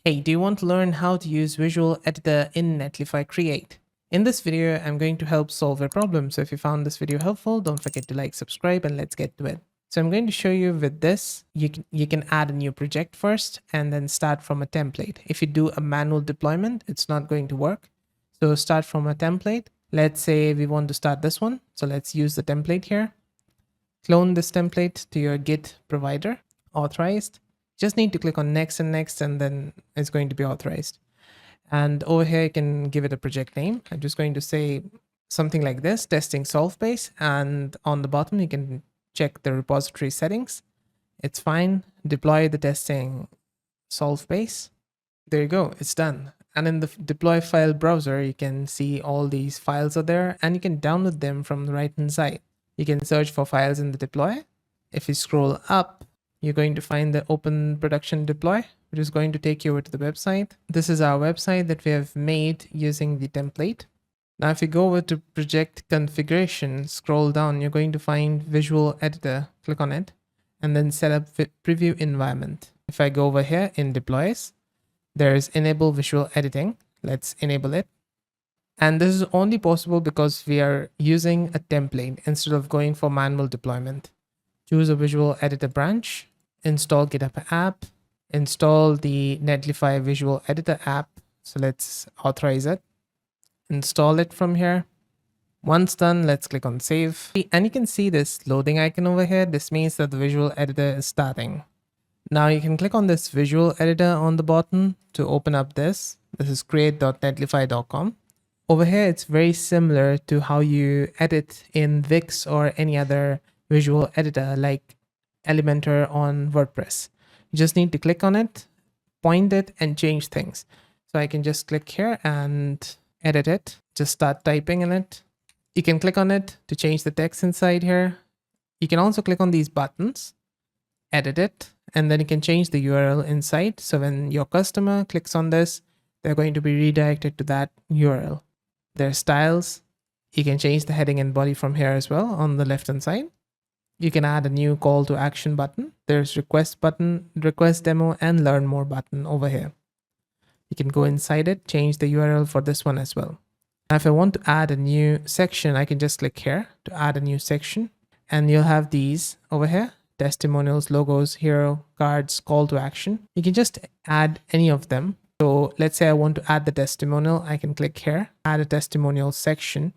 Hey, do you want to learn how to use Visual Editor in Netlify Create? In this video, I'm going to help solve your problem. So if you found this video helpful, don't forget to like, subscribe, and let's get to it. So I'm going to show you with this, you can add a new project first and then start from a template. If you do a manual deployment, it's not going to work. So start from a template. Let's say we want to start this one. So let's use the template here. Clone this template to your Git provider, authorized. Just need to click on next and next, and then it's going to be authorized. And over here, you can give it a project name. I'm just going to say something like this, testing solve base. And on the bottom, you can check the repository settings. It's fine. Deploy the testing solve base. There you go. It's done. And in the deploy file browser, you can see all these files are there, and you can download them from the right hand side. You can search for files in the deploy. If you scroll up, you're going to find the open production deploy, which is going to take you over to the website. This is our website that we have made using the template. Now, if you go over to project configuration, scroll down, you're going to find Visual Editor, click on it, and then set up preview environment. If I go over here in deploys, there's enable visual editing. Let's enable it. And this is only possible because we are using a template instead of going for manual deployment. Choose a visual editor branch, install GitHub app, install the Netlify Visual Editor app. So let's authorize it, install it from here. Once done, let's click on save. And you can see this loading icon over here. This means that the visual editor is starting. Now you can click on this visual editor on the bottom to open up this. This is create.netlify.com. Over here, it's very similar to how you edit in Wix or any other visual editor like Elementor on WordPress. You just need to click on it, point it, and change things. So I can just click here and edit it. Just start typing in it. You can click on it to change the text inside here. You can also click on these buttons, edit it, and then you can change the URL inside. So when your customer clicks on this, they're going to be redirected to that URL. There's styles. You can change the heading and body from here as well on the left hand side. You can add a new call to action button. There's request button, request demo, and learn more button over here. You can go inside it, change the URL for this one as well. Now, if I want to add a new section, I can just click here to add a new section. And you'll have these over here, testimonials, logos, hero, cards, call to action. You can just add any of them. So let's say I want to add the testimonial. I can click here, add a testimonial section.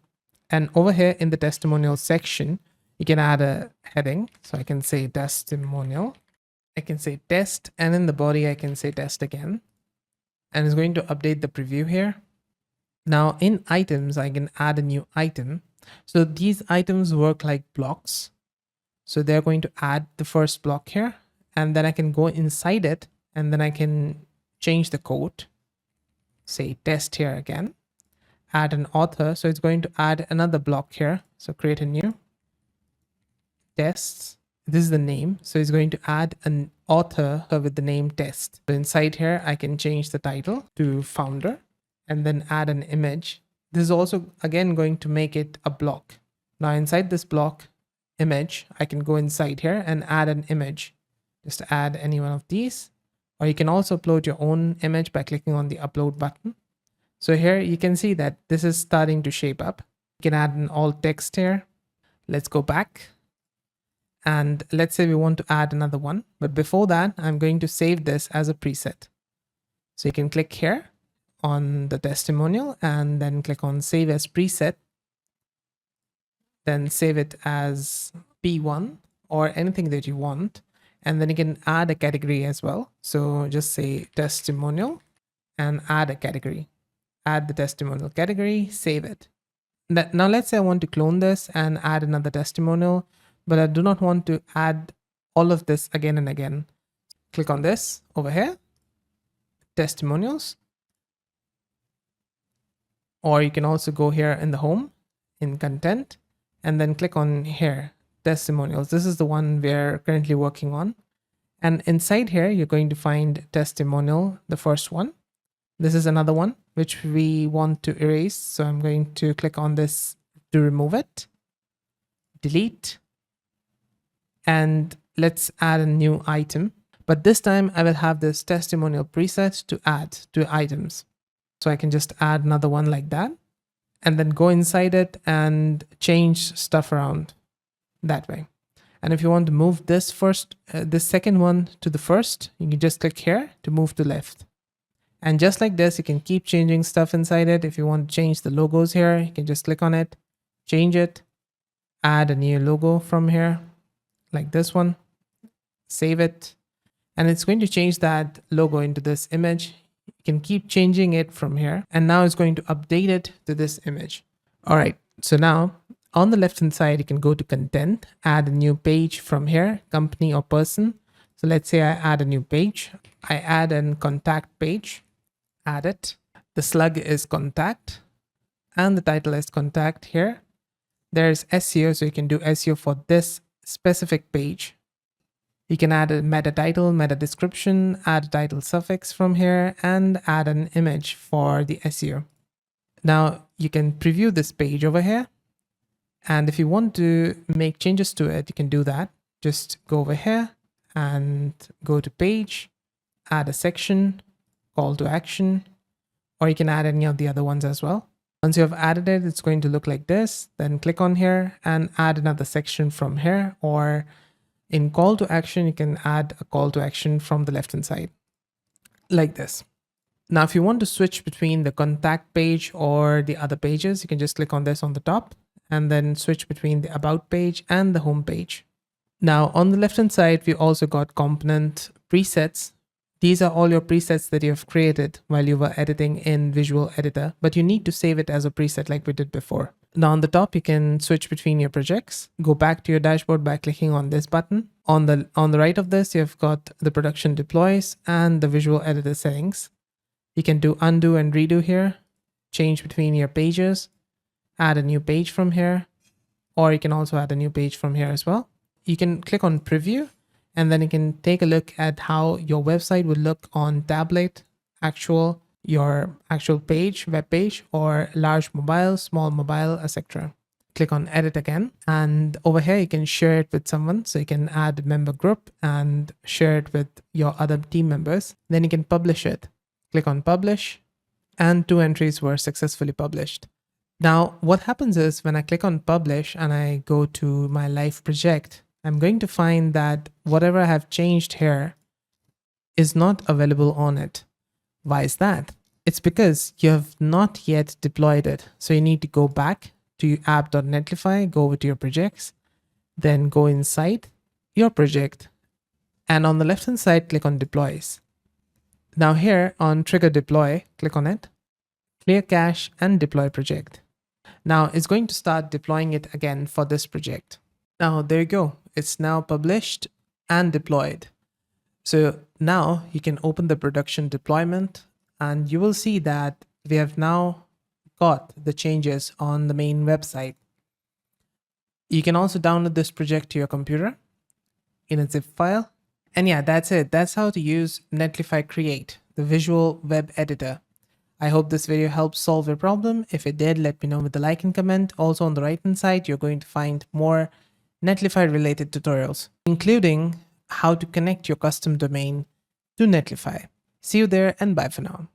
And over here in the testimonial section, you can add a heading. So I can say testimonial. I can say test, and in the body, I can say test again. And it's going to update the preview here. Now in items, I can add a new item. So these items work like blocks. So they're going to add the first block here, and then I can go inside it, and then I can change the code, say test here again, add an author. So it's going to add another block here. So create a new tests. This is the name. So it's going to add an author with the name test. So inside here, I can change the title to founder and then add an image. This is also again going to make it a block. Now inside this block image, I can go inside here and add an image. Just add any one of these. Or you can also upload your own image by clicking on the upload button. So here you can see that this is starting to shape up. You can add an alt text here. Let's go back. And let's say we want to add another one. But before that, I'm going to save this as a preset. So you can click here on the testimonial and then click on save as preset. Then save it as P1 or anything that you want. And then you can add a category as well. So just say testimonial and add a category. Add the testimonial category, save it. Now let's say I want to clone this and add another testimonial, but I do not want to add all of this again and again. Click on this over here, testimonials. Or you can also go here in the home, in content, and then click on here, testimonials. This is the one we're currently working on. And inside here, you're going to find testimonial, the first one. This is another one, which we want to erase. So I'm going to click on this to remove it, delete, and let's add a new item. But this time I will have this testimonial preset to add to items. So I can just add another one like that and then go inside it and change stuff around that way. And if you want to move this this second one to the first, you can just click here to move to left. And just like this, you can keep changing stuff inside it. If you want to change the logos here, you can just click on it, change it, add a new logo from here, like this one, save it, and it's going to change that logo into this image. You can keep changing it from here, and now it's going to update it to this image. All right, so now on the left hand side, you can go to content, add a new page from here, company or person. So let's say I add a new page. I add a contact page, add it. The slug is contact and the title is contact here. There's SEO, so you can do SEO for this specific page. You can add a meta title, meta description, add a title suffix from here, and add an image for the SEO. Now you can preview this page over here. And if you want to make changes to it, you can do that. Just go over here and go to page, add a section, call to action, or you can add any of the other ones as well. Once you have added it, it's going to look like this. Then click on here and add another section from here, or in call to action, you can add a call to action from the left hand side like this. Now, if you want to switch between the contact page or the other pages, you can just click on this on the top and then switch between the about page and the home page. Now on the left hand side, we also got component presets. These are all your presets that you have created while you were editing in Visual Editor, but you need to save it as a preset like we did before. Now on the top, you can switch between your projects, go back to your dashboard by clicking on this button. On the right of this, you've got the production deploys and the Visual Editor settings. You can do undo and redo here, change between your pages, add a new page from here, or you can also add a new page from here as well. You can click on preview, and then you can take a look at how your website would look on tablet, your actual page, web page, or large mobile, small mobile, etc. Click on edit again, and over here you can share it with someone. So you can add a member group and share it with your other team members. Then you can publish it. Click on publish, and 2 entries were successfully published. Now, what happens is when I click on publish and I go to my live project, I'm going to find that whatever I have changed here is not available on it. Why is that? It's because you have not yet deployed it. So you need to go back to app.netlify, go over to your projects, then go inside your project, and on the left hand side, click on deploys. Now here on trigger deploy, click on it, clear cache and deploy project. Now it's going to start deploying it again for this project. Now there you go. It's now published and deployed. So now you can open the production deployment and you will see that we have now got the changes on the main website. You can also download this project to your computer in a zip file. And yeah, that's it. That's how to use Netlify Create, the visual web editor. I hope this video helped solve your problem. If it did, let me know with a like and comment. Also on the right hand side, you're going to find more Netlify related tutorials, including how to connect your custom domain to Netlify. See you there and bye for now.